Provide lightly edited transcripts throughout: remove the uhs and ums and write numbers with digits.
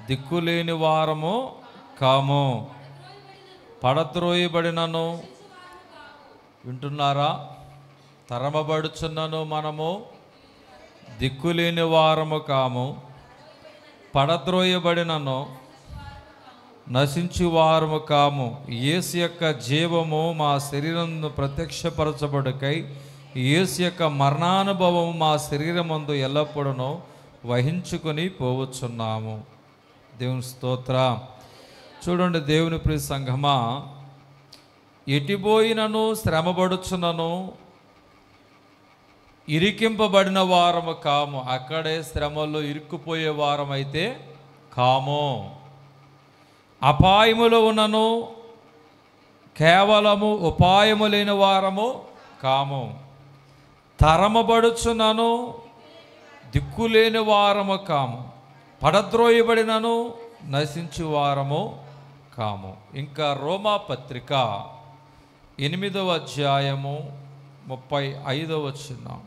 దిక్కులేని వారము కాము, పడద్రోయబడినను, వింటున్నారా, తరమబడుచున్నను మనము దిక్కులేని వారము కాము, పడద్రోయబడినను నశించు వారము కాము. యేసు యొక్క జీవము మా శరీరం ప్రత్యక్షపరచబడుకై యేసు యొక్క మరణానుభవము మా శరీరమందు ఎల్లప్పుడూ వహించుకొని పోవచ్చున్నాము. దేవుని స్తోత్ర. చూడండి దేవుని ప్రియ సంఘమా, ఎటిపోయినను శ్రమపడుచున్నను ఇరికింపబడిన వారము కాము. అక్కడే శ్రమలో ఇరుక్కుపోయే వారం అయితే కాము. అపాయములో ఉన్నను కేవలము ఉపాయము లేని వారము కాము. తరమబడుచున్నను దిక్కులేని వారము కాము, పడద్రోయబడినను నశించు వారము కాము. ఇంకా రోమా పత్రిక 8వ అధ్యాయము 35వ వచనం.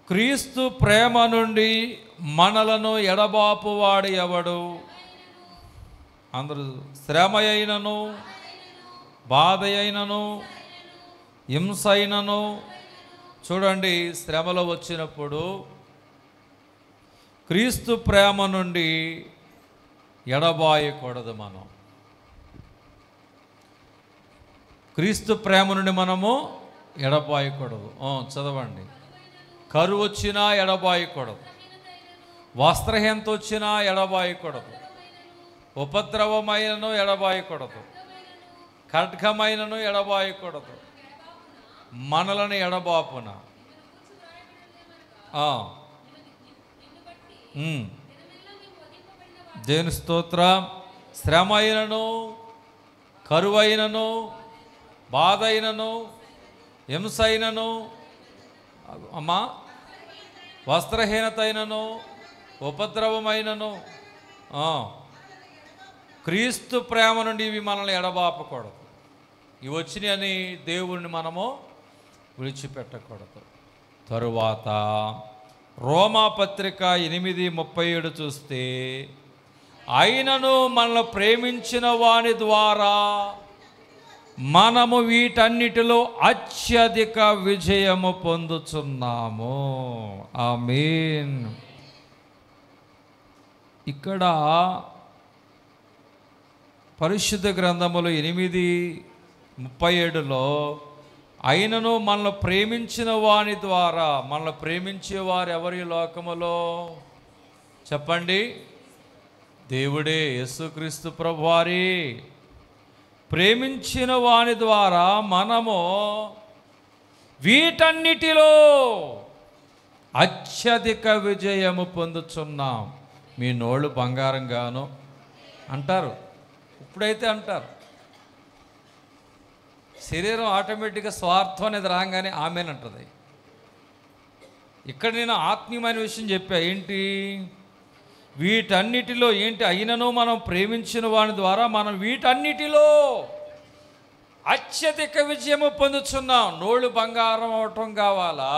క్రీస్తు ప్రేమ నుండి మనలను ఎడబాపువాడు ఎవడు? అందరూ శ్రమ అయినను, బాధ అయినను, హింస అయినను. చూడండి, శ్రమలో వచ్చినప్పుడు క్రీస్తు ప్రేమ నుండి ఎడబాయకూడదు. మనం క్రీస్తు ప్రేమ నుండి మనము ఎడబాయకూడదు. చదవండి. కరువు వచ్చినా ఎడబాయకూడదు, వస్త్రహీనత వచ్చినా ఎడబాయకూడదు, ఉపద్రవమైనను ఎడబాయకూడదు, ఖడ్గమైనను ఎడబాయకూడదు, మనలను ఎడబాపున. దేవుని స్తోత్ర. శ్రమ అయినను, కరువైనను, బాధ అయినను, హింస అయినను, అమ్మా, వస్త్రహీనత అయినను, ఉపద్రవమైనను, క్రీస్తు ప్రేమ నుండి ఇవి మనల్ని ఎడబాపకూడదు. ఇవి వచ్చినాయని దేవుణ్ణి మనము విడిచిపెట్టకూడదు. తరువాత రోమా పత్రిక 8:37 చూస్తే, అయినను మనల్ని ప్రేమించిన వాని ద్వారా మనము వీటన్నిటిలో అత్యధిక విజయము పొందుచున్నాము. ఆమేన్. ఇక్కడ పరిశుద్ధ గ్రంథములు 8:37లో అయినను మనల్ని ప్రేమించిన వాని ద్వారా, మనల్ని ప్రేమించేవారు ఎవరి లోకములో చెప్పండి? దేవుడే, యేసుక్రీస్తు ప్రభువారి. ప్రేమించిన వాని ద్వారా మనము వీటన్నిటిలో అత్యధిక విజయము పొందుచున్నాం. మీ నోళ్ళు బంగారంగాను అంటారు, ఇప్పుడైతే అంటారు. శరీరం ఆటోమేటిక్గా స్వార్థం అనేది రాగానే ఆమెనంటుంది. ఇక్కడ నేను ఆత్మీయమైన విషయం చెప్పా. ఏంటి? వీటన్నిటిలో ఏంటి? అయినను మనం ప్రేమించిన వాని ద్వారా మనం వీటన్నిటిలో అత్యధిక విజయము పొందుతున్నాం. నోళ్ళు బంగారం అవటం కావాలా?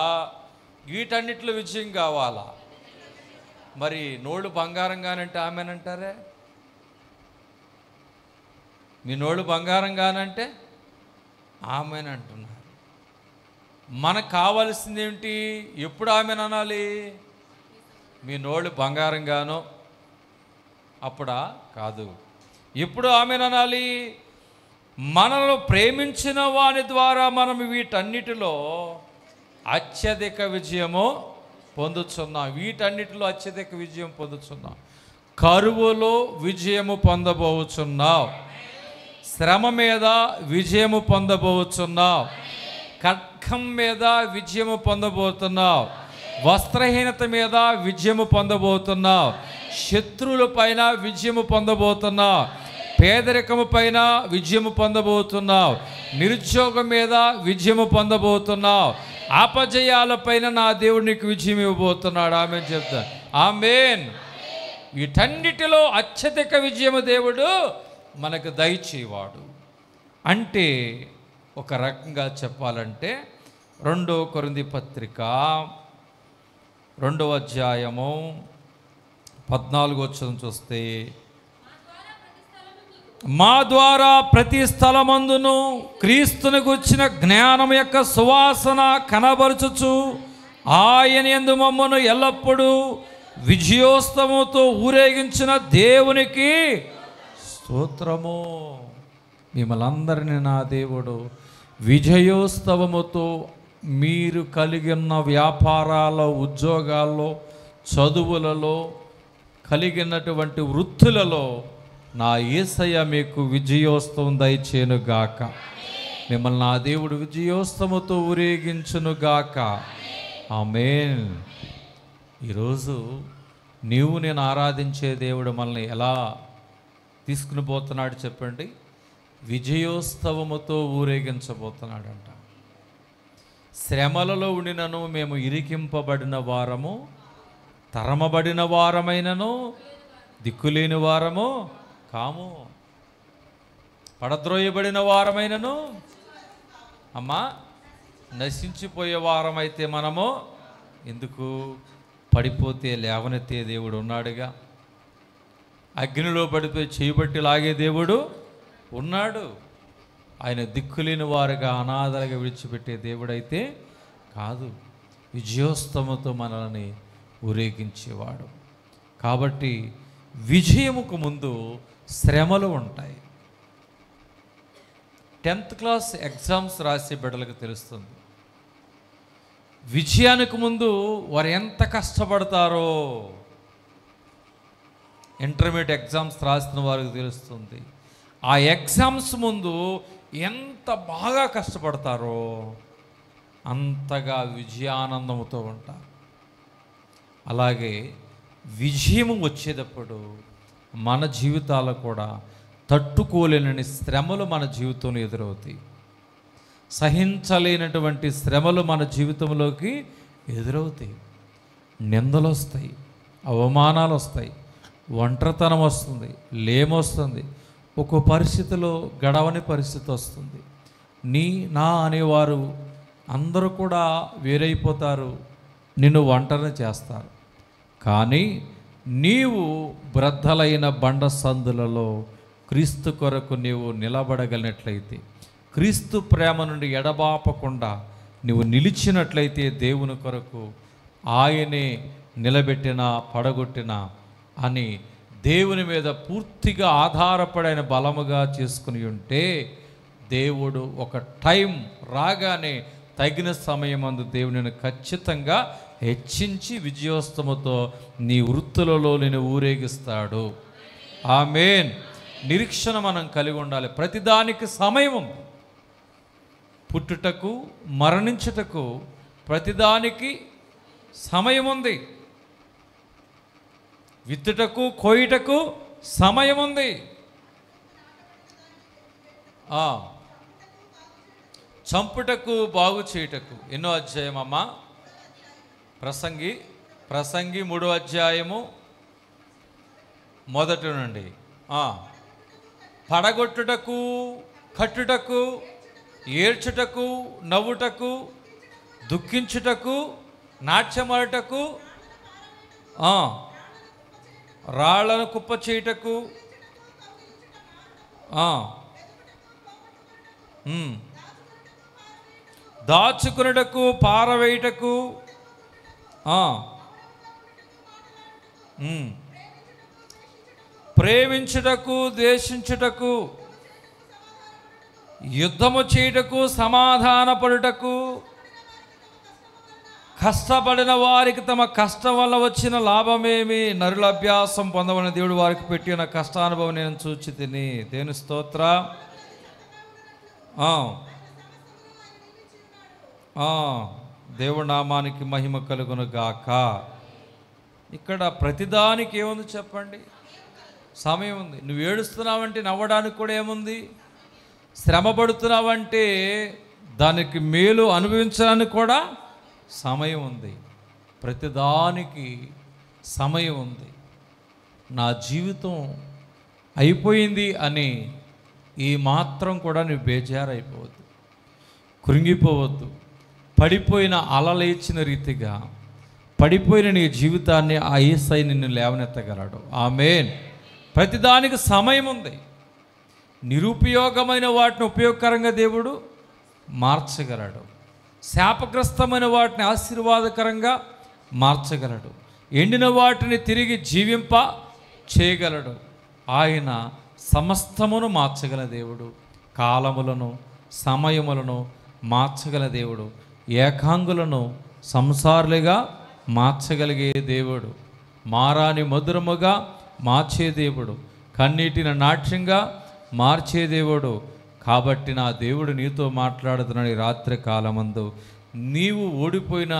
వీటన్నిటిలో విజయం కావాలా? మరి నోళ్ళు బంగారంగానంటే ఆమెనంటారే. మీ నోళ్ళు బంగారంగానంటే ఆమెనంటున్నారు. మనకు కావాల్సింది ఏమిటి? ఎప్పుడు ఆమెననాలి? మీ నోళ్ళు బంగారంగానో అప్పుడా? కాదు. ఎప్పుడు ఆమెననాలి? మనలో ప్రేమించిన వాని ద్వారా మనం వీటన్నిటిలో అత్యధిక విజయము పొందుతున్నాం. వీటన్నిటిలో అత్యధిక విజయం పొందుతున్నాం. కరువులో విజయము పొందబోచున్నావు, శ్రమ మీద విజయము పొందబోచున్నావు, ఖడ్గం మీద విజయము పొందబోతున్నావు, వస్త్రహీనత మీద విజయము పొందబోతున్నావు, శత్రువుల పైన విజయము పొందబోతున్నావు, పేదరికము పైన విజయము పొందబోతున్నావు, నిరుద్యోగం మీద విజయము పొందబోతున్నావు, అపజయాలపైన నా దేవుడు నీకు విజయం ఇవ్వబోతున్నాడు. ఆమేన్ చెప్తా. ఆమేన్. వీటన్నిటిలో అత్యధిక విజయము దేవుడు మనకు దయచేవాడు. అంటే ఒక రకంగా చెప్పాలంటే 2 కొరింథీ పత్రిక 2వ అధ్యాయము 14వ వచనం చూస్తే, మా ద్వారా ప్రతి స్థలమందును క్రీస్తుని గుర్చిన జ్ఞానం యొక్క సువాసన కనబరుచుచు ఆయన యందు మమ్మను ఎల్లప్పుడూ విజయోత్సవముతో ఊరేగించిన దేవునికి స్తోత్రము. మిమ్మల్ని అందరినీ నా దేవుడు విజయోత్సవముతో మీరు కలిగిన వ్యాపారాల్లో, ఉద్యోగాల్లో, చదువులలో, కలిగినటువంటి వృత్తులలో నా యేసయ్య మీకు విజయోత్సవం దయచేయునుగాక. మిమ్మల్ని నా దేవుడు విజయోత్సవముతో ఊరేగించునుగాక. ఆమేన్. ఈరోజు నీవు నేను ఆరాధించే దేవుడు మనల్ని ఎలా తీసుకుని పోతున్నాడు చెప్పండి? విజయోత్సవముతో ఊరేగించబోతున్నాడంట. శ్రమలలో ఉండినను మేము ఇరికింపబడిన వారము, తరమబడిన వారమైనను దిక్కులేని వారము కాము, పడద్రోయబడిన వారమైనను అమ్మా నశించిపోయే వారమైతే మనము ఎందుకు? పడిపోతే లేవనెత్తే దేవుడు ఉన్నాడుగా. అగ్నిలో పడిపోయి చేయబట్టి లాగే దేవుడు ఉన్నాడు. ఆయన దిక్కులేని వారుగా, అనాథలుగా విడిచిపెట్టే దేవుడైతే కాదు. విజయోత్సవంతో మనల్ని ఊరేగించేవాడు. కాబట్టి విజయముకు ముందు శ్రమలు ఉంటాయి. 10th క్లాస్ ఎగ్జామ్స్ రాసే బిడ్డలకు తెలుస్తుంది విజయానికి ముందు వారు ఎంత కష్టపడతారో. ఇంటర్మీడియట్ ఎగ్జామ్స్ రాసిన వారికి తెలుస్తుంది ఆ ఎగ్జామ్స్ ముందు ఎంత బాగా కష్టపడతారో అంతగా విజయానందంతో ఉంటారు. అలాగే విజయము వచ్చేటప్పుడు మన జీవితాలు కూడా తట్టుకోలేని శ్రమలు మన జీవితంలో ఎదురవుతాయి. సహించలేనటువంటి శ్రమలు మన జీవితంలోకి ఎదురవుతాయి. నిందలు వస్తాయి, అవమానాలు వస్తాయి, ఒంటరితనం వస్తుంది, లేమొస్తుంది, ఒక్కో పరిస్థితిలో గడవని పరిస్థితి వస్తుంది. నా అనేవారు అందరూ కూడా వేరైపోతారు, నిన్ను ఒంటరిని చేస్తారు. కానీ నీవు బ్రద్దలైన బండ సందులలో క్రీస్తు కొరకు నీవు నిలబడగలిగినట్లయితే, క్రీస్తు ప్రేమ నుండి ఎడబాపకుండా నువ్వు నిలిచినట్లయితే, దేవుని కొరకు ఆయనే నిలబెట్టిన పడగొట్టిన అని దేవుని మీద పూర్తిగా ఆధారపడిన బలముగా చేసుకుని ఉంటే, దేవుడు ఒక టైం రాగానే తగిన సమయమందు దేవుని ఖచ్చితంగా హెచ్చించి విజయోత్సవముతో నీ వృత్తులలో నేను ఊరేగిస్తాడు. ఆమేన్. నిరీక్షణ మనం కలిగి ఉండాలి. ప్రతిదానికి సమయం ఉంది. పుట్టుటకు, మరణించుటకు ప్రతిదానికి సమయం ఉంది. విత్తుటకు, కోయుటకు సమయం ఉంది. చంపుటకు, బాగు చేయుటకు. ఎన్నో అధ్యాయం అమ్మా? ప్రసంగి 3వ అధ్యాయము 1 నుండి. పడగొట్టుటకు, కట్టుటకు, ఏడ్చుటకు, నవ్వుటకు, దుఃఖించుటకు, నాట్యమాడుటకు, రాళ్లను కుప్ప చేయుటకు, దాచుకునుటకు, పారవేయుటకు, ప్రేమించుటకు, ద్వేషించుటకు, యుద్ధము చేయుటకు, సమాధానపడుటకు, కష్టపడిన వారికి తమ కష్టం వల్ల వచ్చిన లాభమేమి, నరుల అభ్యాసం పొందవని దేవుడు వారికి పెట్టిన కష్టానుభవం నేను చూచి తిని. దేవుని స్తోత్ర. దేవుడి నామానికి మహిమ కలుగును గాక. ఇక్కడ ప్రతిదానికి ఏముంది చెప్పండి? సమయం ఉంది. నువ్వు ఏడుస్తున్నావంటే నవ్వడానికి కూడా ఏముంది? శ్రమ పడుతున్నావంటే దానికి మేలు అనుభవించడానికి కూడా సమయం ఉంది. ప్రతిదానికి సమయం ఉంది. నా జీవితం అయిపోయింది అని ఈ మాత్రం కూడా నువ్వు బేజారైపోవద్దు, కృంగిపోవద్దు. పడిపోయిన అలలేచిన రీతిగా పడిపోయిన నీ జీవితాన్ని ఆ యేసయ్య నిన్ను లేవనెత్తగలడు. ఆమేన్. ప్రతిదానికి సమయం ఉంది. నిరుపయోగమైన వాటిని ఉపయోగకరంగా దేవుడు మార్చగలడు. శాపగ్రస్తమైన వాటిని ఆశీర్వాదకరంగా మార్చగలడు. ఎండిన వాటిని తిరిగి జీవింప చేయగలడు. ఆయన సమస్తమును మార్చగల దేవుడు. కాలములను సమయములను మార్చగల దేవుడు. ఏకాంగులను సంసారులుగా మార్చగలిగే దేవుడు. మారాని మధురముగా మార్చే దేవుడు. కన్నీటిని నాట్యంగా మార్చే దేవుడు. కాబట్టి నా దేవుడు నీతో మాట్లాడుతున్నాడు ఈ రాత్రి కాలమందు. నీవు ఓడిపోయిన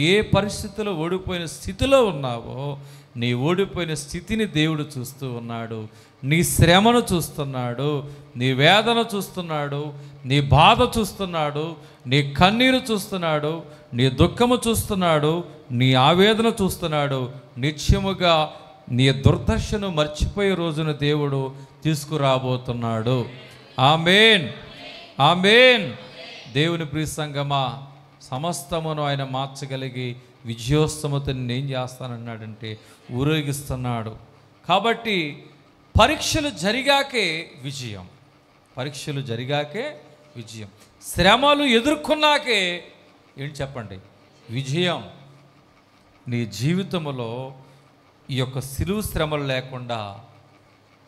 ఏ పరిస్థితిలో ఓడిపోయిన స్థితిలో ఉన్నావో, నీ ఓడిపోయిన స్థితిని దేవుడు చూస్తూ ఉన్నాడు. నీ శ్రమను చూస్తున్నాడు, నీ వేదన చూస్తున్నాడు, నీ బాధ చూస్తున్నాడు, నీ కన్నీరు చూస్తున్నాడు, నీ దుఃఖము చూస్తున్నాడు, నీ ఆవేదన చూస్తున్నాడు. నిత్యముగా నీ దుర్దశను మర్చిపోయే రోజున దేవుడు తీసుకురాబోతున్నాడు. ఆమేన్, ఆమేన్. దేవుని ప్రియ సంగమా, సమస్తమును ఆయన మార్చగలిగి విజయోత్సవతో నేను చేస్తానన్నాడంటే ఊరేగిస్తున్నాడు. కాబట్టి పరీక్షలు జరిగాకే విజయం, పరీక్షలు జరిగాకే విజయం. శ్రమలు ఎదుర్కొన్నాకే ఏంటి చెప్పండి విజయం. నీ జీవితంలో ఈ యొక్క సిలువ శ్రమలు లేకుండా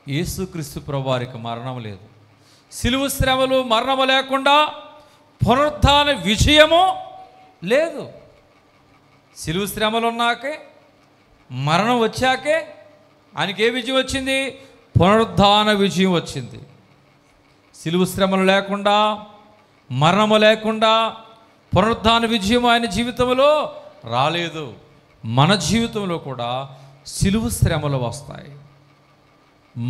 యేసుక్రీస్తు ప్రభువారికి మరణం లేదు. సిలువ శ్రమలు మరణము లేకుండా పునరుత్థాన విజయము లేదు. సిలువ శ్రమలు ఉన్నాకే, మరణం వచ్చాకే ఆయనకి ఏ విజయం వచ్చింది? పునరుత్థాన విజయం వచ్చింది. సిలువ శ్రమలు లేకుండా, మరణము లేకుండా పునరుత్థాన విజయం ఆయన జీవితంలో రాలేదు. మన జీవితంలో కూడా సిలువ శ్రమలు వస్తాయి.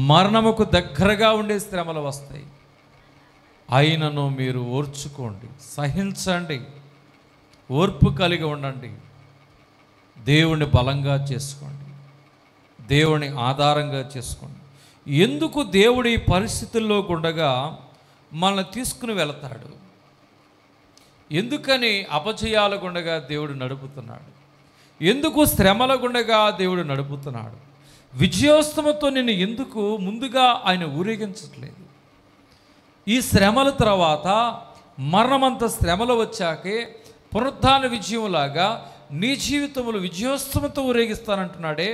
మరణముకు దగ్గరగా ఉండే శ్రమలు వస్తాయి. అయినను మీరు ఓర్చుకోండి, సహించండి, ఓర్పు కలిగి ఉండండి. దేవుని బలంగా చేసుకోండి, దేవుని ఆధారంగా చేసుకోండి. ఎందుకు దేవుడు ఈ పరిస్థితుల్లో గుండగా మనల్ని తీసుకుని వెళతాడు? ఎందుకని అపజయాల గుండగా దేవుడు నడుపుతున్నాడు? ఎందుకు శ్రమల గుండగా దేవుడు నడుపుతున్నాడు? విజయోత్సవంతో నిన్ను ఎందుకు ముందుగా ఆయన ఊరేగించట్లేదు? ఈ శ్రమల తర్వాత మరణమంత శ్రమలు వచ్చాకే పునరుత్థాన విజయంలాగా నీ జీవితంలో విజయోత్సవంతో ఊరేగిస్తానంటున్నాడే.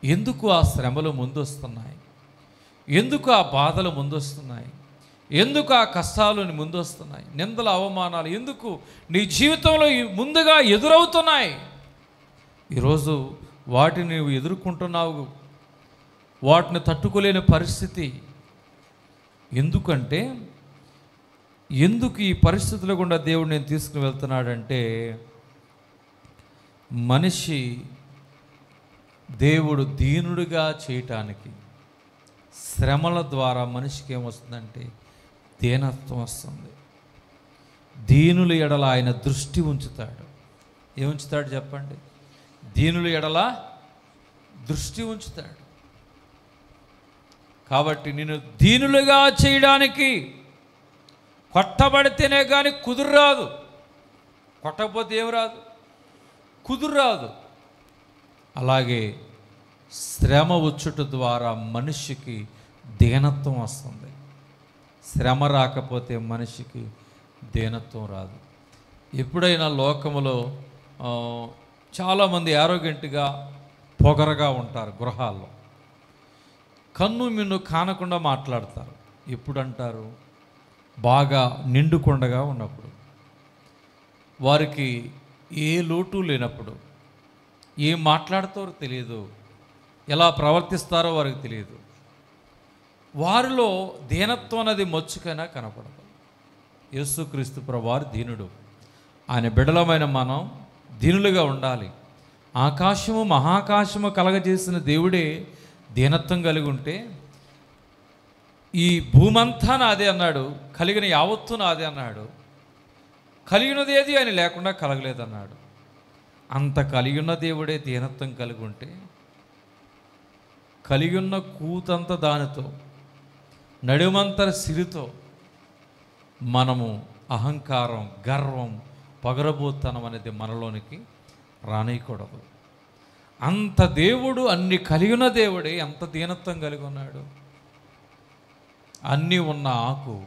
ఎందుకు ఆ శ్రమలు ముందొస్తున్నాయి? ఎందుకు ఆ బాధలు ముందొస్తున్నాయి? ఎందుకు ఆ కష్టాలు ముందొస్తున్నాయి? నిందల అవమానాలు ఎందుకు నీ జీవితంలో ముందుగా ఎదురవుతున్నాయి? ఈరోజు వాటిని నువ్వు ఎదుర్కొంటున్నావు, వాటిని తట్టుకోలేని పరిస్థితి. ఎందుకంటే ఎందుకు ఈ పరిస్థితుల గుండా దేవుడు నేను తీసుకుని వెళ్తున్నాడంటే, మనిషి దేవుడు దీనుడిగా చేయటానికి శ్రమల ద్వారా మనిషికి ఏమొస్తుందంటే దీనత్వం వస్తుంది. దీనుల ఎడల ఆయన దృష్టి ఉంచుతాడు. ఏముంచుతాడు చెప్పండి? దీనుల ఎడల దృష్టి ఉంచుతాడు. కాబట్టి నేను దీనులుగా చేయడానికి కొట్టబడితేనే కానీ కుదురురాదు. కొట్టకపోతే ఏం రాదు? కుదురురాదు. అలాగే శ్రమ వచ్చుట ద్వారా మనిషికి దీనత్వం వస్తుంది. శ్రమ రాకపోతే మనిషికి దీనత్వం రాదు. ఎప్పుడైనా లోకములో చాలామంది యారోగెంట్గా పొగరగా ఉంటారు. గృహాల్లో కన్ను మిన్ను కానకుండా మాట్లాడతారు. ఎప్పుడు అంటారు? బాగా నిండుకొండగా ఉన్నప్పుడు, వారికి ఏ లోటు లేనప్పుడు. ఏం మాట్లాడతారో తెలియదు, ఎలా ప్రవర్తిస్తారో వారికి తెలియదు. వారిలో దీనత్వం అనేది మచ్చుకైనా కనపడదు. యేసుక్రీస్తు ప్రభువారు దీనుడు. ఆయన బిడ్డలమైన మనం దీనులుగా ఉండాలి. ఆకాశము మహాకాశము కలగజేసిన దేవుడే దీనత్వం కలిగి ఉంటే, ఈ భూమంతా నాదే అన్నాడు, కలిగిన యావత్తు నాదే అన్నాడు. కలిగినది ఏది ఆయన లేకుండా కలగలేదన్నాడు. అంత కలిగిన దేవుడే దీనత్వం కలిగి ఉంటే, కలిగిన్న కూతంత దానితో నడుమంతర సిరితో మనము అహంకారం, గర్వం, పొగరబోతనం అనేది మనలోనికి రానియకూడదు. అంత దేవుడు, అన్ని కలిగిన దేవుడే ఎంత దీనత్వం కలిగి ఉన్నాడు. అన్నీ ఉన్న ఆకు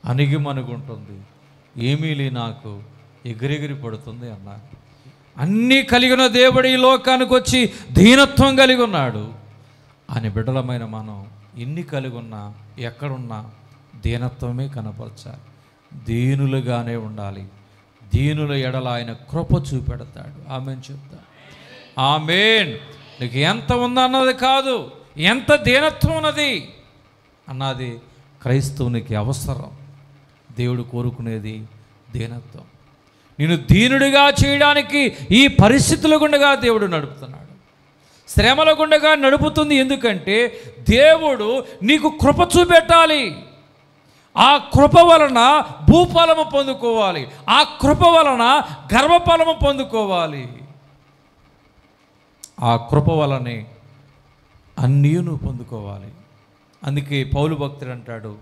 అణిగిమణుగుంటుంది, ఏమీ లేని ఆకు ఎగిరెగిరి పడుతుంది అన్నారు. అన్నీ కలిగిన దేవుడు ఈ లోకానికి వచ్చి దీనత్వం కలిగి ఉన్నాడు. అని బిడ్డలమైన మనం ఎన్ని కలిగి ఉన్నా, ఎక్కడున్నా దీనత్వమే కనపరచాలి. దీనులుగానే ఉండాలి. దీనుల ఎడల ఆయన కృప చూపెడతాడు. ఆమేన్ చెప్తా. ఆమేన్. నీకు ఎంత ఉందన్నది కాదు, ఎంత దీనత్వం ఉన్నది అన్నది క్రైస్తవునికి అవసరం. దేవుడు కోరుకునేది దీనత్వం. నేను దీనుడిగా చేయడానికి ఈ పరిస్థితుల గుండగా దేవుడు నడుపుతున్నాడు. శ్రమల గుండగా నడుపుతుంది. ఎందుకంటే దేవుడు నీకు కృప చూపెట్టాలి. ఆ కృప వలన భూఫలము పొందుకోవాలి. ఆ కృప వలన గర్భఫలము పొందుకోవాలి. ఆ కృప వలనే అన్నీ నువ్వు పొందుకోవాలి. అందుకే పౌలు భక్తుడు అంటాడు,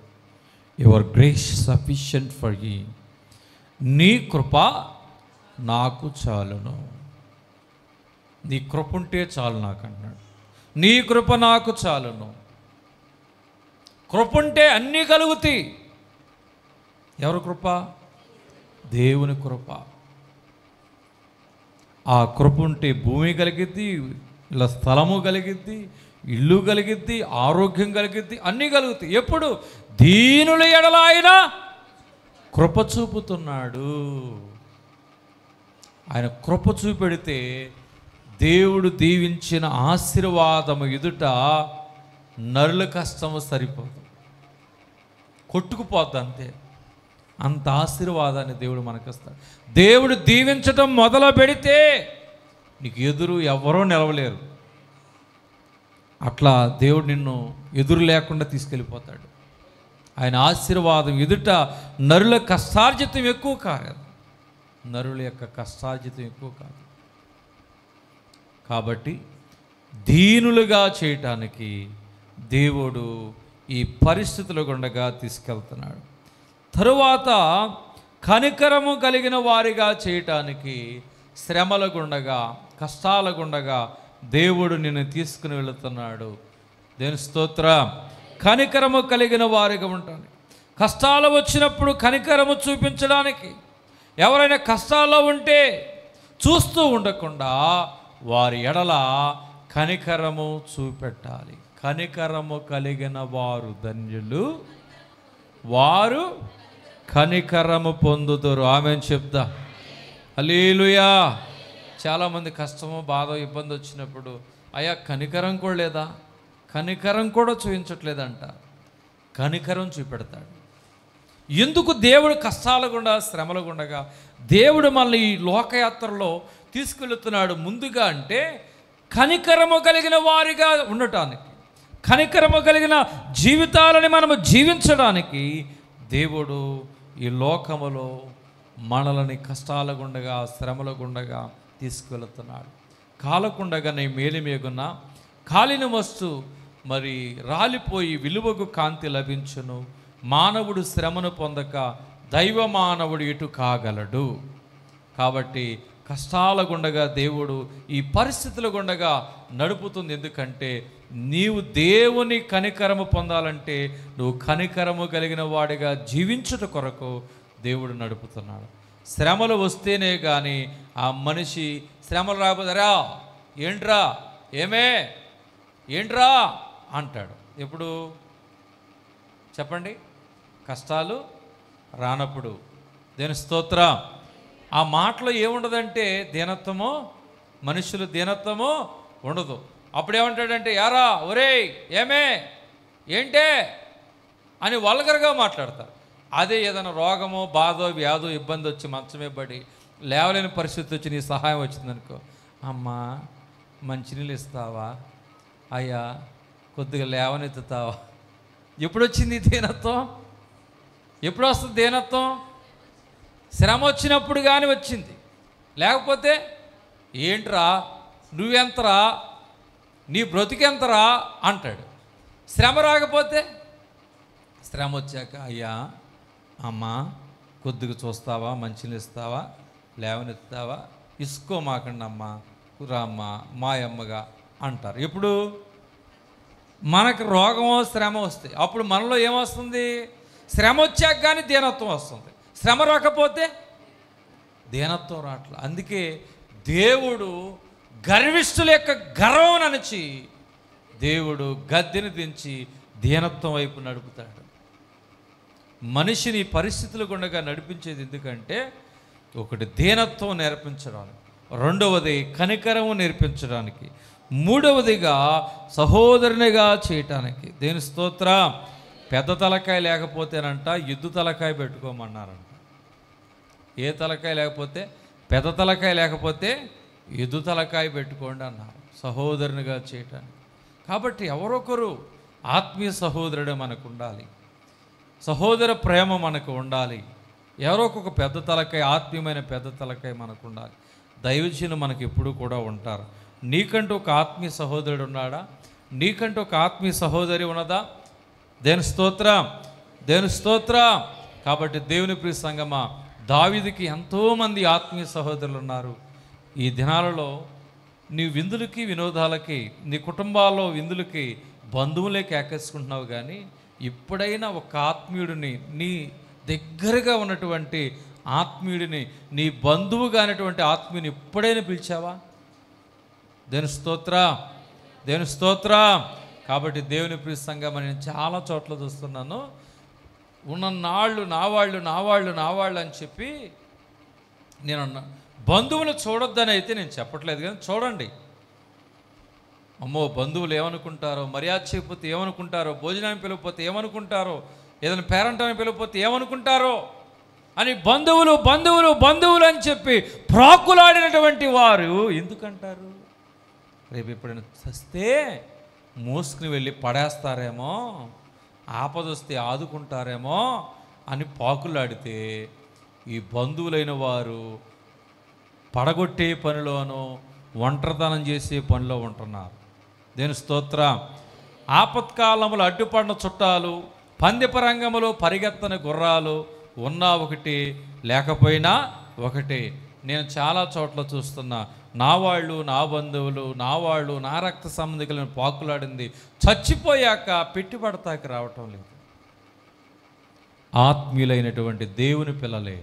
యువర్ గ్రేస్ సఫిషియంట్ ఫర్ యీ, నీ కృప నాకు చాలును. నీ కృప ఉంటే చాలు నాకు అన్నాడు. నీ కృప నాకు చాలును. కృప ఉంటే అన్నీ కలుగుతాయి. ఎవరి కృప? దేవుని కృప. ఆ కృప ఉంటే భూమి కలిగిద్ది, ఇలా స్థలము కలిగిద్ది, ఇల్లు కలిగిద్ది, ఆరోగ్యం కలిగిద్ది, అన్నీ కలుగుతాయి. ఎప్పుడు? దీనుల ఎడల ఆయన కృప చూపుతున్నాడు. ఆయన కృప చూపెడితే దేవుడు దీవించిన ఆశీర్వాదము ఎదుట నరుల కష్టము సరిపోదు, కొట్టుకుపోద్ది అంతే. అంత ఆశీర్వాదాన్ని దేవుడు మనకిస్తాడు. దేవుడు దీవించటం మొదలు పెడితే నీకు ఎదురు ఎవరో నిలవలేరు. అట్లా దేవుడు నిన్ను ఎదురు లేకుండా తీసుకెళ్ళిపోతాడు. ఆయన ఆశీర్వాదం ఎదుట నరుల కష్టార్జితం ఎక్కువ కాదు. నరుల యొక్క కష్టార్జితం ఎక్కువ కాదు. కాబట్టి దీనులుగా చేయటానికి దేవుడు ఈ పరిస్థితుల గుండగా తీసుకెళ్తున్నాడు. తరువాత కనికరము కలిగిన వారిగా చేయటానికి శ్రమల గుండగా, కష్టాల గుండగా దేవుడు నిన్ను తీసుకుని వెళుతున్నాడు. దేవుని స్తోత్రం. కనికరము కలిగిన వారిగా ఉంటాను. కష్టాలు వచ్చినప్పుడు కనికరము చూపించడానికి, ఎవరైనా కష్టాల్లో ఉంటే చూస్తూ ఉండకుండా వారి ఎడల కనికరము చూపెట్టాలి. కనికరము కలిగిన వారు ధన్యులు, వారు కనికరము పొందుతారు. ఆమేన్ చెప్తా. హల్లెలూయా. చాలామంది కష్టము, బాధ, ఇబ్బంది వచ్చినప్పుడు అయ్యా కనికరం కూడా లేదా, కనికరం కూడా చూపించట్లేదంట. కనికరం చూపెడతాడు. ఎందుకు దేవుడు కష్టాల గుండా, శ్రమల గుండగా దేవుడు మనల్ని ఈ లోకయాత్రలో తీసుకెళ్తున్నాడు ముందుగా అంటే కనికరము కలిగిన వారిగా ఉండటానికి, కనికరము కలిగిన జీవితాలని మనము జీవించడానికి దేవుడు ఈ లోకములో మనలని కష్టాల గుండగా, శ్రమల గుండగా తీసుకెళ్తున్నాడు. కాలకుండగా నీ మేలిమేగున్న కాలిన వస్తు మరి రాలిపోయి విలువకు కాంతి లభించును. మానవుడు శ్రమను పొందక దైవ మానవుడు ఎటు కాగలడు. కాబట్టి కష్టాల గుండగా దేవుడు ఈ పరిస్థితుల గుండగా నడుపుతుంది. ఎందుకంటే నీవు దేవుని కనికరము పొందాలంటే నువ్వు కనికరము కలిగిన వాడిగా జీవించుట కొరకు దేవుడు నడుపుతున్నాడు. శ్రమలు వస్తేనే కానీ ఆ మనిషి శ్రమలు రాకపోతారా ఏంట్రా ఏమే ఏంట్రా అంటాడు. ఎప్పుడు చెప్పండి? కష్టాలు రానప్పుడు. దేని స్తోత్రం. ఆ మాటలో ఏముండదంటే దీనత్వమో, మనుషులు దీనత్వమో ఉండదు. అప్పుడేమంటాడంటే యారా ఒరేయ్ ఏమే ఏంటే అని వల్గర్గా మాట్లాడతారు. అదే ఏదైనా రోగమో, బాధో, వ్యాధో, ఇబ్బంది వచ్చి మంచమే పడి లేవలేని పరిస్థితి వచ్చి నీ సహాయం వచ్చిందనుకో, అమ్మా మంచినీళ్ళు ఇస్తావా, అయ్యా కొద్దిగా లేవనెత్తుతావా. ఎప్పుడు వచ్చింది దీనత్వం? ఎప్పుడు వస్తుంది దీనత్వం? శ్రమ వచ్చినప్పుడు కానీ వచ్చింది. లేకపోతే ఏంట్రా నువ్వెంతరా, నీ బ్రతికెంతరా అంటాడు. శ్రమ రాకపోతే, శ్రమ వచ్చాక అయ్యా అమ్మా కొద్దిగా చూస్తావా, మంచినీళ్ళు ఇస్తావా, లేవనెత్తావా, ఇసుకోమాకండి అమ్మా, రామ్మ, మాయమ్మగా అంటారు. ఇప్పుడు మనకు రోగమో శ్రమ వస్తాయి, అప్పుడు మనలో ఏమొస్తుంది? శ్రమ వచ్చాక కానీ దీనత్వం వస్తుంది, శ్రమ రాకపోతే దీనత్వం రావట్లే. అందుకే దేవుడు గర్విష్ఠుల యొక్క గర్వం అణచి దేవుడు గద్దెని దించి దీనత్వం వైపు నడుపుతాడు. మనిషిని పరిస్థితులు గుండగా నడిపించేది ఎందుకంటే, ఒకటి దీనత్వం నేర్పించడానికి, రెండవది కనికరము నేర్పించడానికి, మూడవదిగా సహోదరునిగా చేయటానికి. దేని స్తోత్రం. పెద్ద తలకాయ లేకపోతేనంట ఎద్దు తలకాయ పెట్టుకోమన్నారంట. ఏ తలకాయ లేకపోతే? పెద్ద తలకాయ లేకపోతే ఎద్దు తలకాయ పెట్టుకోండి అన్నారు, సహోదరునిగా చేయటానికి. కాబట్టి ఎవరొకరు ఆత్మీయ సహోదరుడే మనకు ఉండాలి, సహోదర ప్రేమ మనకు ఉండాలి. ఎవరో ఒక పెద్ద తలకాయ, ఆత్మీయమైన పెద్ద తలకాయ మనకు ఉండాలి. దైవజనులు మనకు ఎప్పుడు కూడా ఉంటారు. నీకంటూ ఒక ఆత్మీయ సహోదరుడు ఉన్నాడా? నీకంటూ ఒక ఆత్మీయ సహోదరి ఉన్నదా? దేని స్తోత్రం, దేని స్తోత్రం. కాబట్టి దేవుని ప్రియ సంగమా, దావీదుకి ఎంతోమంది ఆత్మీయ సహోదరులు ఉన్నారు. ఈ దినాలలో నీ విందులకి వినోదాలకి, నీ కుటుంబాల్లో విందులకి బంధువులే కేకేసుకుంటున్నావు, కానీ ఎప్పుడైనా ఒక ఆత్మీయుడిని, నీ దగ్గరగా ఉన్నటువంటి ఆత్మీయుడిని, నీ బంధువు కానటువంటి ఆత్మీయుని ఎప్పుడైనా పిలిచావా? దేని స్తోత్రం, దేని స్తోత్రం. కాబట్టి దేవుని ప్రియ సంగమా, నేను చాలా చోట్ల చూస్తున్నాను, ఉన్ననాళ్ళు నా వాళ్ళు అని చెప్పి నేను బంధువులు చూడొద్దని అయితే నేను చెప్పట్లేదు, కానీ చూడండి. అమ్మో, బంధువులు ఏమనుకుంటారో, మర్యాద చేయకపోతే ఏమనుకుంటారో, భోజనాన్ని పిలవకపోతే ఏమనుకుంటారో, ఏదైనా పేరెంటాన్ని పిలవకపోతే ఏమనుకుంటారో అని బంధువులు అని చెప్పి ప్రాకులాడినటువంటి వారు ఎందుకంటారు? రేపు ఎప్పుడైనా చస్తే మోసుకుని వెళ్ళి పడేస్తారేమో, ఆపదొస్తే ఆదుకుంటారేమో అని పాకులాడితే, ఈ బంధువులైన వారు పడగొట్టే పనిలోనో ఒంటరితనం చేసే పనిలో ఉంటున్నారు. దేని స్తోత్రం. ఆపత్కాలములు అడ్డుపడిన చుట్టాలు, పందెపరంగములో పరిగెత్తని గుర్రాలు, ఉన్నా ఒకటి లేకపోయినా ఒకటి. నేను చాలా చోట్ల చూస్తున్నా, నా వాళ్ళు, నా బంధువులు, నా వాళ్ళు, నా రక్త సంబంధికులను పాకులాడింది చచ్చిపోయాక పెట్టుబడతాకి రావటం లేదు. ఆత్మీయులైనటువంటి దేవుని పిల్లలే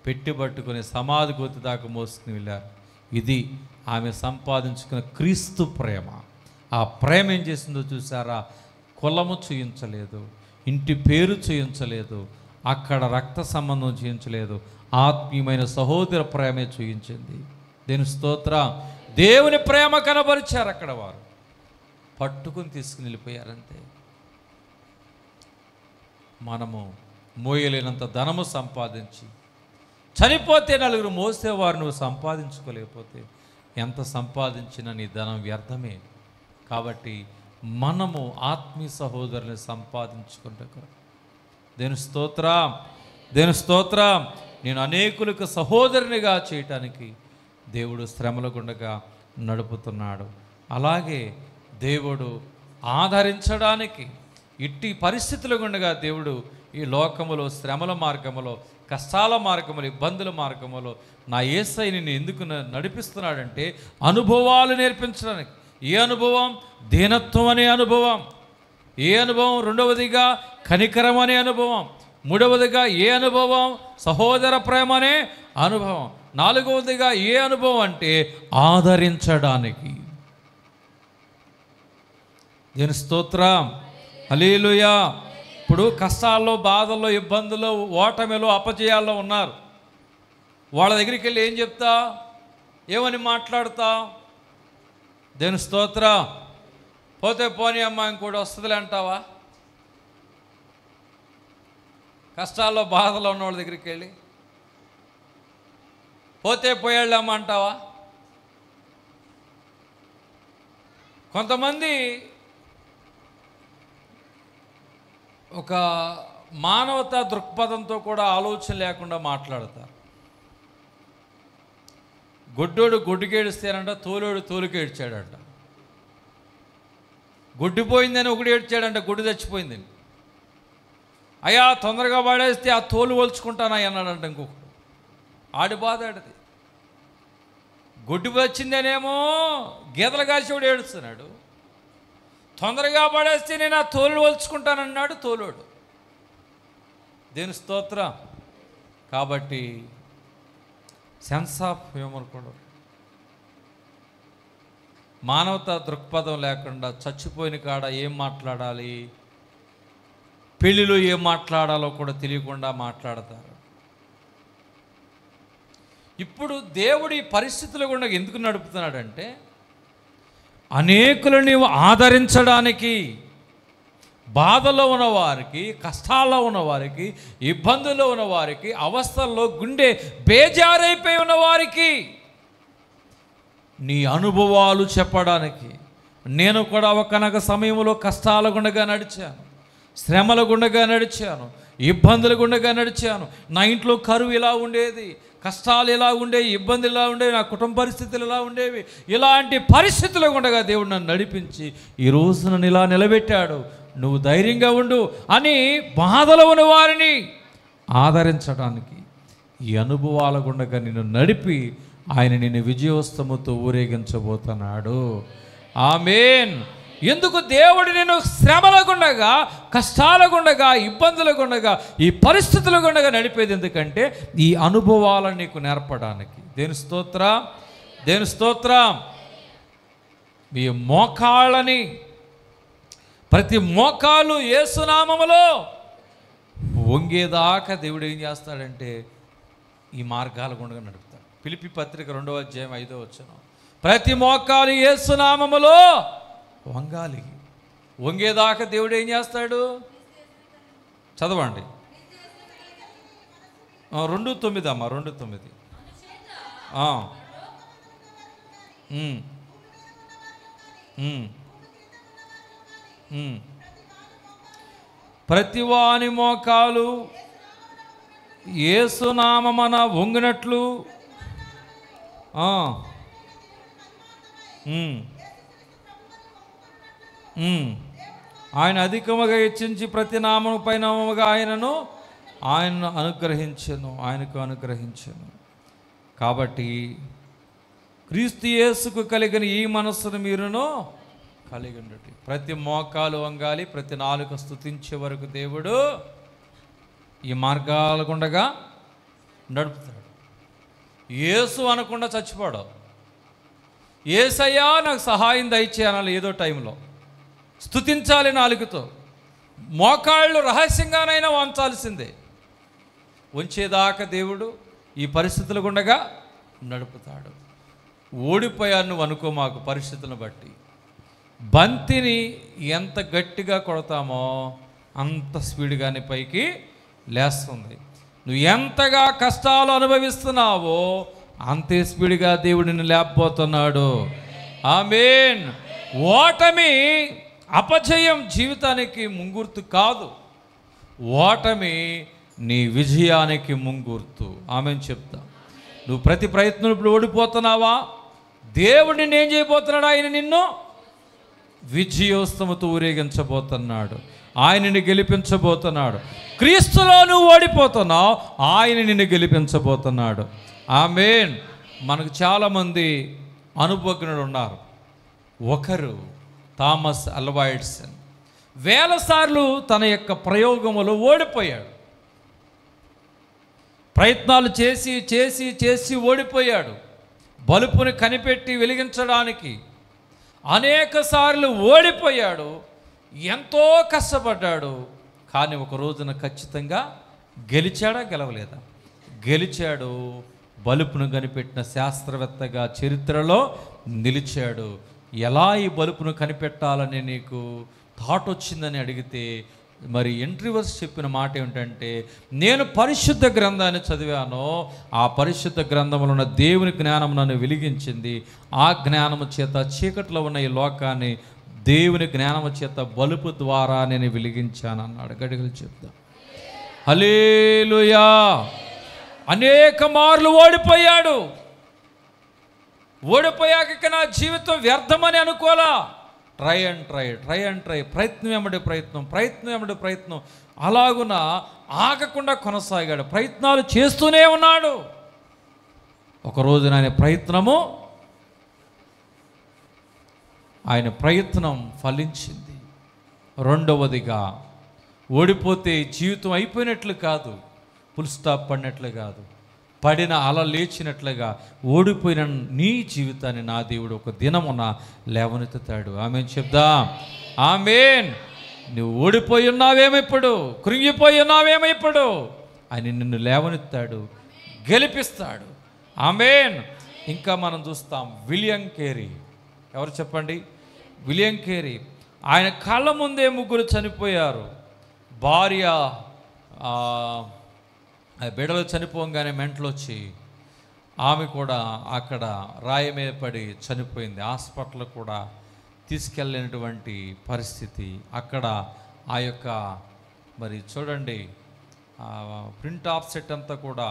పెట్టుబట్టుకుని సమాధి గొత్తి దాకా మోసుకుని వెళ్ళారు. ఇది ఆమె సంపాదించుకున్న క్రీస్తు ప్రేమ. ఆ ప్రేమ ఏం చేసిందో చూసారా? కులము చూయించలేదు, ఇంటి పేరు చూయించలేదు, అక్కడ రక్త సంబంధం చూయించలేదు, ఆత్మీయమైన సహోదర ప్రేమే చూయించింది. దేని స్తోత్రం. దేవుని ప్రేమ కనబరిచారు అక్కడ. వారు పట్టుకుని తీసుకుని వెళ్ళిపోయారంతే. మనము మోయలేనంత ధనము సంపాదించి చనిపోతే నలుగురు మోసేవారు నువ్వు సంపాదించుకోలేకపోతే ఎంత సంపాదించినా నీ ధనం వ్యర్థమే. కాబట్టి మనము ఆత్మీయ సహోదరుని సంపాదించుకుంటూ, దేని స్తోత్రం, దేని స్తోత్రం. నేను అనేకులకు సహోదరునిగా చేయటానికి దేవుడు శ్రమల గుండగా నడుపుతున్నాడు. అలాగే దేవుడు ఆదరించడానికి ఇట్టి పరిస్థితుల గుండగా దేవుడు ఈ లోకములో, శ్రమల మార్గములో, కష్టాల మార్గములు, ఇబ్బందుల మార్గములో నా యేసయ్యని నేను ఎందుకు నడిపిస్తున్నాడంటే అనుభవాలు నేర్పించడానికి. ఏ అనుభవం? దీనత్వం అనే అనుభవం. ఏ అనుభవం? రెండవదిగా కనికరం అనే అనుభవం. మూడవదిగా ఏ అనుభవం? సహోదర ప్రేమ అనే అనుభవం. నాలుగవదిగా ఏ అనుభవం అంటే ఆదరించడానికి. దేని స్తోత్రం, హల్లెలూయా. ఇప్పుడు కష్టాల్లో, బాధల్లో, ఇబ్బందుల్లో, ఓటమిలో, అపజయాల్లో ఉన్నారు. వాళ్ళ దగ్గరికి వెళ్ళి ఏం చెప్తా? ఏమని మాట్లాడుతా? దేని స్తోత్రం. పోతే పోనీ అమ్మ, ఇంకోటి వస్తుందిలే అంటావా? కష్టాల్లో, బాధలో ఉన్న వాళ్ళ దగ్గరికి వెళ్ళి పోతే పోయాళ్ళమ్మ అంటావా? కొంతమంది ఒక మానవతా దృక్పథంతో కూడా ఆలోచన లేకుండా మాట్లాడతారు. గొడ్డోడు గొడ్డుకేడుస్తానంట, తోలోడు తోలుకేడ్చాడంట. గొడ్డిపోయిందని ఒకడు ఏడ్చాడంట, గొడ్డు చచ్చిపోయిందని. అయ్యా తొందరగా వాడేస్తే ఆ తోలు వలుచుకుంటానయ్య అన్నాడంట ఇంకొకడు. ఆడి బాధ ఆడిది. గొడ్డు వచ్చిందనేమో గీతలు కాల్చేవాడు ఏడుస్తున్నాడు. తొందరగా పడేస్తే నేను ఆ తోలు వలుచుకుంటానన్నాడు తోలోడు. దేని స్తోత్రం. కాబట్టి సెన్స్ ఆఫ్ హ్యూమర్ కూడా, మానవతా దృక్పథం లేకుండా చచ్చిపోయిన కాడ ఏం మాట్లాడాలి, పెళ్ళిలో ఏం మాట్లాడాలో కూడా తెలియకుండా మాట్లాడతారు. ఇప్పుడు దేవుడు ఈ పరిస్థితులు గుండా ఎందుకు నడుపుతున్నాడంటే అనేకులను ఆదరించడానికి, బాధలో ఉన్నవారికి, కష్టాల్లో ఉన్నవారికి, ఇబ్బందుల్లో ఉన్నవారికి, అవస్థల్లో గుండె బేజారైపోయి ఉన్నవారికి నీ అనుభవాలు చెప్పడానికి. నేను కూడా ఒకనొక సమయంలో కష్టాల గుండగా నడిచాను, శ్రమల గుండగా నడిచాను, ఇబ్బందుల గుండగా నడిచాను. నా ఇంట్లో కరువు ఇలా ఉండేది, కష్టాలు ఇలా ఉండేవి, ఇబ్బందులు ఇలా ఉండేవి, నా కుటుంబ పరిస్థితులు ఇలా ఉండేవి. ఇలాంటి పరిస్థితులు ఉండగా దేవుడు నన్ను నడిపించి ఈరోజు నన్ను ఇలా నిలబెట్టాడు. నువ్వు ధైర్యంగా ఉండు అని బాధలో ఉన్న వారిని ఆదరించడానికి ఈ అనుభవాల గుండగా నిన్ను నడిపి ఆయన నిన్ను విజయోస్తముతో ఊరేగించబోతున్నాడు. ఆమేన్. ఎందుకు దేవుడు నేను శ్రమల గుండగా, కష్టాల గుండగా, ఇబ్బందుల గుండగా, ఈ పరిస్థితుల గుండగా నడిపేది ఎందుకంటే ఈ అనుభవాలను నీకు నేర్పడానికి. దేని స్తోత్రం, దేని స్తోత్రం. మీ మోకాళ్ళని, ప్రతి మోకాలు యేసునామములో వంగేదాకా దేవుడు ఏం చేస్తాడంటే ఈ మార్గాల గుండగా నడుపుతాడు. ఫిలిప్పీ పత్రిక 2వ అధ్యాయం 5వ వచనం, ప్రతి మోకాలు యేసునామములో వంగాలి. వంగేదాకా దేవుడు ఏం చేస్తాడు? చదవండి. 2:9 అమ్మా, 2:9. ప్రతివాని మోకాలు యేసునామమున వంగినట్లు ఆయన అధికముగా హెచ్చించి ప్రతి నామము పై నామముగా ఆయనను ఆయనకు అనుగ్రహించెను. కాబట్టి క్రీస్తు యేసుకు కలిగిన ఈ మనస్సును మీరును కలిగి ఉండటి. ప్రతి మోకాలు వంగాలి, ప్రతి నాలుక స్తుతించే వరకు దేవుడు ఈ మార్గాల గుండగా నడుపుతాడు. యేసు అనకుండా చచ్చిపోడు. యేసయ్యా నాకు సహాయం దయచేయాలి, ఏదో టైంలో స్తుతించాలి నాలుగుతో. మోకాళ్ళు రహస్యంగానైనా వంచాల్సిందే. వంచేదాకా దేవుడు ఈ పరిస్థితుల గుండగా నడుపుతాడు. ఓడిపోయాను నువ్వు అనుకో, మాకు పరిస్థితులను బట్టి బంతిని ఎంత గట్టిగా కొడతామో అంత స్పీడ్గానే పైకి లేస్తుంది. నువ్వు ఎంతగా కష్టాలు అనుభవిస్తున్నావో అంతే స్పీడ్గా దేవుడు నిన్ను లేపబోతున్నాడు. ఆమేన్. ఓటమి, అపజయం జీవితానికి ముంగుర్తు కాదు, ఓటమి నీ విజయానికి ముంగుర్తు. ఆమేన్ చెప్తా. నువ్వు ప్రతి ప్రయత్నం ఇప్పుడు ఓడిపోతున్నావా? దేవుడు నిన్ను ఏం చేయబోతున్నాడు? ఆయన నిన్ను విజయోస్తముతో ఊరేగించబోతున్నాడు. ఆయన నిన్ను గెలిపించబోతున్నాడు. క్రీస్తులో నువ్వు ఓడిపోతున్నావు, ఆయన నిన్ను గెలిపించబోతున్నాడు. ఆమేన్. మనకు చాలామంది అనుభవజ్ఞులు ఉన్నారు. ఒకరు థామస్ ఆల్వా ఎడిసన్ వేల సార్లు తన యొక్క ప్రయోగములో ఓడిపోయాడు. ప్రయత్నాలు చేసి చేసి చేసి ఓడిపోయాడు. బల్బుని కనిపెట్టి వెలిగించడానికి అనేక సార్లు ఓడిపోయాడు. ఎంతో కష్టపడ్డాడు. కానీ ఒక రోజున ఖచ్చితంగా గెలిచాడా, గెలవలేదా? గెలిచాడు. బల్బును కనిపెట్టిన శాస్త్రవేత్తగా చరిత్రలో నిలిచాడు. ఎలా ఈ బల్బును కనిపెట్టాలని నీకు థాట్ వచ్చిందని అడిగితే మరి ఎంట్రీవర్స్ చెప్పిన మాట ఏమిటంటే, నేను పరిశుద్ధ గ్రంథాన్ని చదివాను, ఆ పరిశుద్ధ గ్రంథంలో ఉన్న దేవుని జ్ఞానం నన్ను వెలిగించింది. ఆ జ్ఞానము చేత చీకట్లో ఉన్న ఈ లోకాన్ని దేవుని జ్ఞానము చేత బలుపు ద్వారా నేను వెలిగించాను అన్నాడు. గడిగలు చెప్తా. హల్లెలూయా. అనేక మార్లు ఓడిపోయాడు. ఓడిపోయాక నా జీవితం వ్యర్థమని అనుకోలా. ట్రై అండ్ ట్రై, ప్రయత్నం ఏమిటి ప్రయత్నం అలాగున ఆగకుండా కొనసాగాడు. ప్రయత్నాలు చేస్తూనే ఉన్నాడు. ఒకరోజు ఆయన ప్రయత్నము ఆయన ప్రయత్నం ఫలించింది. రెండవదిగా, ఓడిపోతే జీవితం అయిపోయినట్లు కాదు, ఫుల్ స్టాప్ పడినట్లు కాదు, పడిన అల లేచినట్లుగా ఓడిపోయిన నీ జీవితాన్ని నా దేవుడు ఒక దినమున లేవనెత్తుతాడు. ఆమేన్ చెప్దాం. ఆమేన్. నువ్వు ఓడిపోయి ఉన్నావేమిప్పుడు, కృంగిపోయి ఉన్నావేమిప్పుడు, ఆయన నిన్ను లేవనెత్తాడు, గెలిపిస్తాడు. ఆమేన్. ఇంకా మనం చూస్తాం విలియం కేరీ. ఎవరు చెప్పండి? William Carey. ఆయన కళ్ళ ముందే ముగ్గురు చనిపోయారు. భార్య బిడ్డలు చనిపోగానే మెంటలు వచ్చి ఆమె కూడా అక్కడ రాయి మీద పడి చనిపోయింది. హాస్పిటల్ కూడా తీసుకెళ్ళినటువంటి పరిస్థితి. అక్కడ ఆ యొక్క మరి చూడండి, ప్రింట్ ఆఫ్ సెట్ అంతా కూడా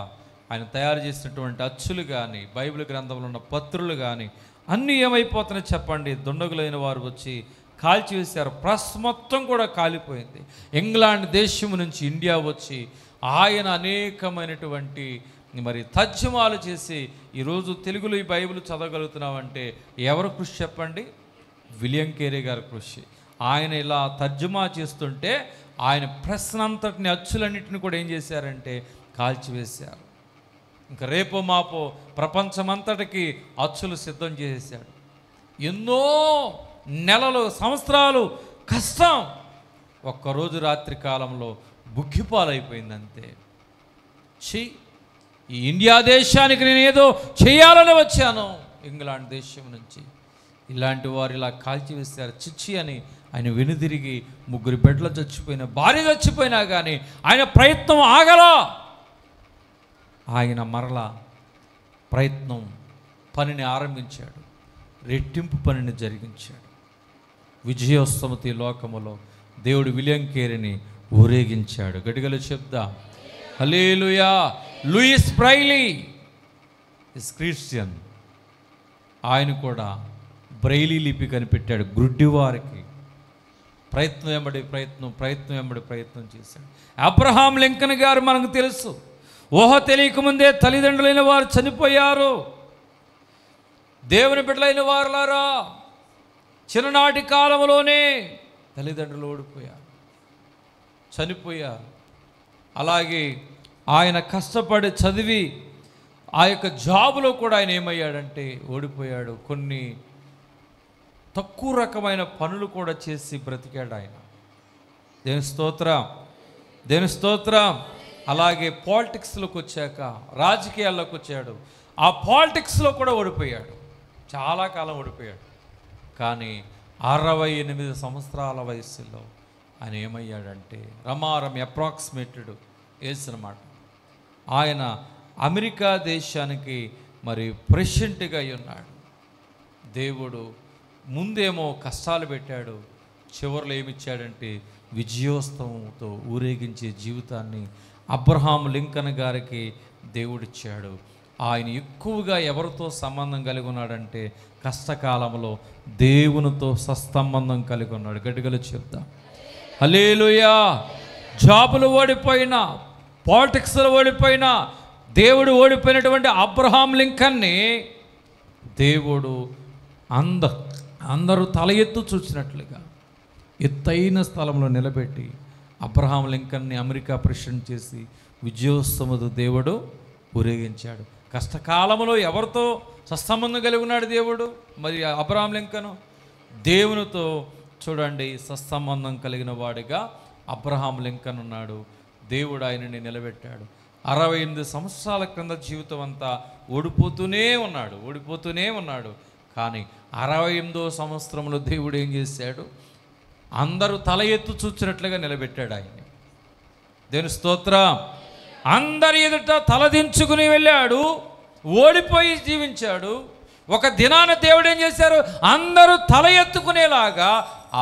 ఆయన తయారు చేసినటువంటి అచ్చులు కానీ, బైబిల్ గ్రంథంలో ఉన్న పత్రులు కానీ అన్నీ ఏమైపోతున్నాయి చెప్పండి? దుండగులైన వారు వచ్చి కాల్చివేశారు. ప్రెస్ మొత్తం కూడా కాలిపోయింది. ఇంగ్లాండ్ దేశం నుంచి ఇండియా వచ్చి ఆయన అనేకమైనటువంటి మరి తర్జుమాలు చేసి ఈరోజు తెలుగులో ఈ బైబిల్ చదవగలుగుతున్నామంటే ఎవరు కృషి చెప్పండి? విలియం కేరీ గారి కృషి. ఆయన ఇలా తర్జుమా చేస్తుంటే ఆయన ప్రశ్నంతటిని, అచ్చులన్నింటిని కూడా ఏం చేశారంటే కాల్చివేశారు. ఇంకా రేపో మాపో ప్రపంచమంతటికి అచ్చులు సిద్ధం చేసేసాడు. ఎన్నో నెలలు, సంవత్సరాలు కష్టం ఒక్కరోజు రాత్రి కాలంలో బుగ్గిపాలైపోయింది అంతే. ఈ ఇండియా దేశానికి నేను ఏదో చేయాలని వచ్చాను, ఇంగ్లాండ్ దేశం నుంచి ఇలాంటి వారు ఇలా కాల్చివేశారు, చిచ్చి అని ఆయన వెనుదిరిగి ముగ్గురు బిడ్డలు చచ్చిపోయిన, భార్య చచ్చిపోయినా కానీ ఆయన ప్రయత్నం ఆగలా. ఆయన మరలా ప్రయత్నం పనిని ఆరంభించాడు, రెట్టింపు పనిని జరిగించాడు. విజయోత్సవతి లోకములో దేవుడు విలియం కేరీని ఊరేగించాడు. గడిగలు చెప్దాం hallelujah. Louis Braille is Christian. ఆయన కూడా బ్రైలీ లిపి కనిపెట్టాడు. గుడ్డివారికి ప్రయత్నం వెంబడి ప్రయత్నం చేశాడు. అబ్రహాం లింకన్ గారు మనకు తెలుసు. ఊహ తెలియకముందే తల్లిదండ్రులైన వారు చనిపోయారు. దేవుని బిడ్డలైన వారులారా, చిన్ననాటి కాలంలోనే తల్లిదండ్రులు ఓడిపోయారు, చనిపోయారు. అలాగే ఆయన కష్టపడి చదివి ఆ యొక్క జాబులో కూడా ఆయన ఏమయ్యాడంటే ఓడిపోయాడు. కొన్ని తక్కువ రకమైన పనులు కూడా చేసి బ్రతికాడు ఆయన. దేవుని స్తోత్రం, దేవుని స్తోత్రం. అలాగే పాలిటిక్స్లోకి వచ్చాక, రాజకీయాల్లోకి వచ్చాడు. ఆ పాలిటిక్స్లో కూడా ఓడిపోయాడు, చాలా కాలం ఓడిపోయాడు. కానీ 68 సంవత్సరాల వయసులో ఆయన ఏమయ్యాడంటే రమారం అప్రాక్సిమేటెడ్ ఏజ్ అన్నమాట. ఆయన అమెరికా దేశానికి మరి ప్రెసిడెంట్గా ఉన్నాడు. దేవుడు ముందేమో కష్టాలు పెట్టాడు, చివరిలో ఏమిచ్చాడంటే విజయోత్సవంతో ఊరేగించే జీవితాన్ని అబ్రహాం లింకన్ గారికి దేవుడిచ్చాడు. ఆయన ఎక్కువగా ఎవరితో సంబంధం కలిగి ఉన్నాడంటే కష్టకాలంలో దేవునితో సత్సంబంధం కలిగి ఉన్నాడు. గట్టిగా చెప్దాం హల్లెలూయా. జాబులు ఓడిపోయినా, పాలిటిక్స్లో ఓడిపోయినా, దేవుడు ఓడిపోయినటువంటి అబ్రహాం లింకన్ని దేవుడు అందరూ తల ఎత్తు చూసినట్లుగా ఎత్తైన స్థలంలో నిలబెట్టి అబ్రహాం లింకన్ని అమెరికా ప్రెసిడెంట్ చేసి విజయోత్సవముతో దేవుడు ఊరేగించాడు. కష్టకాలంలో ఎవరితో సత్సంబంధం కలిగి ఉన్నాడు దేవుడు? మరి అబ్రహాం లింకన్ దేవునితో చూడండి సత్సంబంధం కలిగిన వాడిగా అబ్రహాం లింకన్ ఉన్నాడు. దేవుడు ఆయనని నిలబెట్టాడు. 68 సంవత్సరాల క్రింద జీవితం అంతా ఓడిపోతూనే ఉన్నాడు. కానీ 68వ సంవత్సరంలో దేవుడు ఏం చేశాడు? అందరూ తల ఎత్తు చూచినట్లుగా నిలబెట్టాడు ఆయన్ని. దేవుని స్తోత్రం. అందరి ఎదుట తలదించుకుని వెళ్ళాడు, ఓడిపోయి జీవించాడు. ఒక దినాన దేవుడు ఏం చేశారు? అందరూ తల ఎత్తుకునేలాగా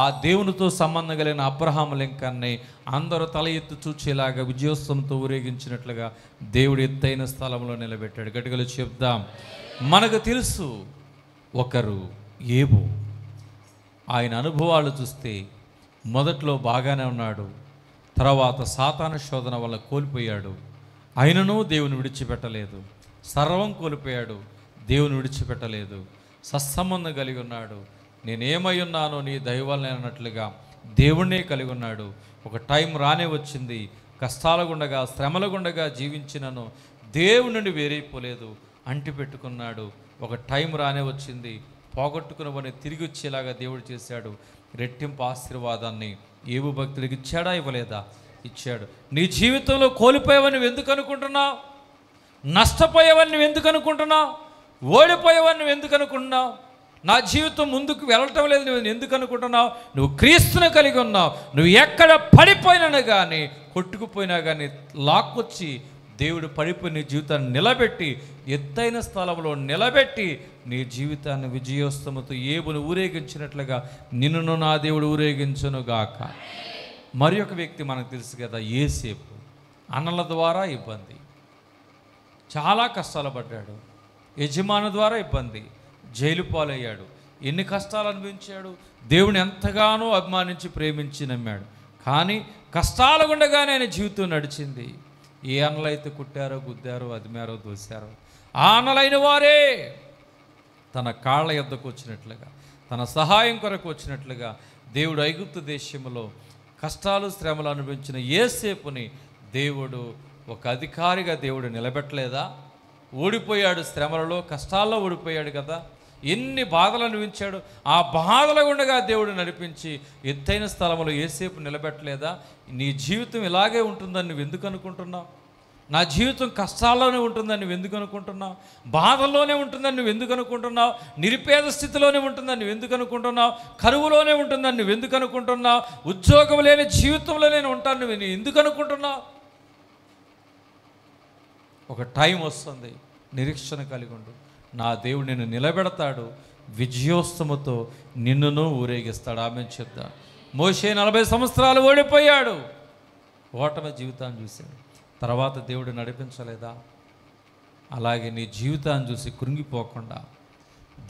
ఆ దేవునితో సంబంధం కలిగిన అబ్రహాం లింకన్ని అందరూ తల ఎత్తు చూచేలాగా విజయోత్సవంతో ఊరేగించినట్లుగా దేవుడు ఎత్తైన స్థలంలో నిలబెట్టాడు. గట్టిగా చెప్దాం. మనకు తెలుసు ఒకరు ఏబు. ఆయన అనుభవాలు చూస్తే మొదట్లో బాగానే ఉన్నాడు, తర్వాత సాతాను శోధన వల్ల కోల్పోయాడు. ఆయనను దేవుని విడిచిపెట్టలేదు. సర్వం కోల్పోయాడు, దేవుని విడిచిపెట్టలేదు. సత్సంబంధం కలిగి ఉన్నాడు, నేనేమై ఉన్నానో నీ దైవాలని అన్నట్లుగా దేవుణ్ణే కలిగి ఉన్నాడు. ఒక టైం రానే వచ్చింది, కష్టాల గుండగా శ్రమల గుండగా జీవించినను దేవుని నుండి వేరైపోలేదు, అంటిపెట్టుకున్నాడు. ఒక టైం రానే వచ్చింది, పోగొట్టుకున్నవని తిరిగి వచ్చేలాగా దేవుడు చేశాడు. రెట్టింపు ఆశీర్వాదాన్ని ఏబు భక్తుడికి ఇచ్చాడా, ఇవ్వలేదా? ఇచ్చాడు. నీ జీవితంలో కోల్పోయావని నువ్వు ఎందుకు అనుకుంటున్నావు? నష్టపోయావని నువ్వు ఎందుకు అనుకుంటున్నావు? ఓడిపోయావని నువ్వు ఎందుకు అనుకుంటున్నావు? నా జీవితం ముందుకు వెళ్ళటం లేదు నువ్వు ఎందుకు అనుకుంటున్నావు? నువ్వు క్రీస్తుని కలిగి ఉన్నావు. నువ్వు ఎక్కడ పడిపోయినా కానీ, కొట్టుకుపోయినా కానీ లాక్కొచ్చి దేవుడు పడిపోయి నీ జీవితాన్ని నిలబెట్టి, ఎత్తైన స్థలంలో నిలబెట్టి నీ జీవితాన్ని విజయోస్తముతో ఏబును ఊరేగించినట్లుగా నిన్ను నా దేవుడు ఊరేగించునుగాక. మరి ఒక వ్యక్తి మనకు తెలుసు కదా, యోసేపు. అన్నల ద్వారా ఇబ్బంది, చాలా కష్టాలు పడ్డాడు. యజమాని ద్వారా ఇబ్బంది, జైలు పాలయ్యాడు. ఎన్ని కష్టాలు అనుభవించాడు. దేవుని ఎంతగానో అభిమానించి ప్రేమించి నమ్మాడు. కానీ కష్టాల గుండగానే ఆయన జీవితం నడిచింది. ఏ అన్నలైతే కుట్టారో, గుద్దారో, అదిమారో, దోశారో ఆ అన్నలైన వారే తన కాళ్ళ యొద్దకు వచ్చినట్లుగా, తన సహాయం కొరకు వచ్చినట్లుగా దేవుడు ఐగుప్తు దేశంలో కష్టాలు శ్రమలు అనుభవించిన యోసేపుని దేవుడు ఒక అధికారిగా దేవుడు నిలబెట్టలేదా? ఓడిపోయాడు, శ్రమలలో కష్టాల్లో ఓడిపోయాడు కదా. ఎన్ని బాధలు అనుభవించాడు. ఆ బాధల గుండగా దేవుడు నడిపించి ఎత్తైన స్థలంలో యోసేపు నిలబెట్టలేదా? నీ జీవితం ఇలాగే ఉంటుందని నువ్వు ఎందుకు అనుకుంటున్నావు? నా జీవితం కష్టాల్లోనే ఉంటుందని నువ్వు ఎందుకు అనుకుంటున్నావు? బాధల్లోనే ఉంటుందని నువ్వు ఎందుకు అనుకుంటున్నావు? నిరుపేద స్థితిలోనే ఉంటుందని నువ్వు ఎందుకు అనుకుంటున్నావు? కరువులోనే ఉంటుందని నువ్వు ఎందుకు అనుకుంటున్నావు? ఉద్యోగం లేని జీవితంలో నేను ఉంటాను నువ్వు ఎందుకు అనుకుంటున్నావు? ఒక టైం వస్తుంది, నిరీక్షణ కలిగి ఉండు. నా దేవుడు నిన్ను నిలబెడతాడు, విజయోస్తముతో నిన్నును ఊరేగిస్తాడు. ఆమె చెప్తా. మోషే 40 సంవత్సరాలు ఓడిపోయాడు, ఓటమి జీవితాన్ని చూశాడు. తర్వాత దేవుడు నడిపించలేదా? అలాగే నీ జీవితాన్ని చూసి కృంగిపోకుండా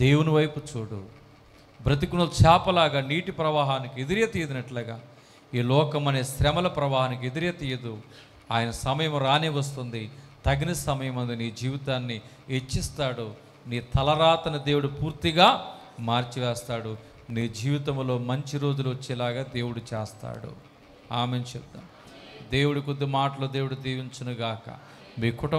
దేవుని వైపు చూడు. బ్రతికున్న చేపలాగా నీటి ప్రవాహానికి ఎదురే తీయదినట్లుగా ఈ లోకం అనే శ్రమల ప్రవాహానికి ఎదురే తీయదు. ఆయన సమయం రానే వస్తుంది. తగిన సమయం అందు నీ జీవితాన్ని హెచ్చిస్తాడు. నీ తలరాతను దేవుడు పూర్తిగా మార్చివేస్తాడు. నీ జీవితంలో మంచి రోజులు వచ్చేలాగా దేవుడు చేస్తాడు. ఆమెను చెప్తాం. దేవుడి కొద్ది మాటలు దేవుడు దీవించునుగాక. మీ కుటుంబం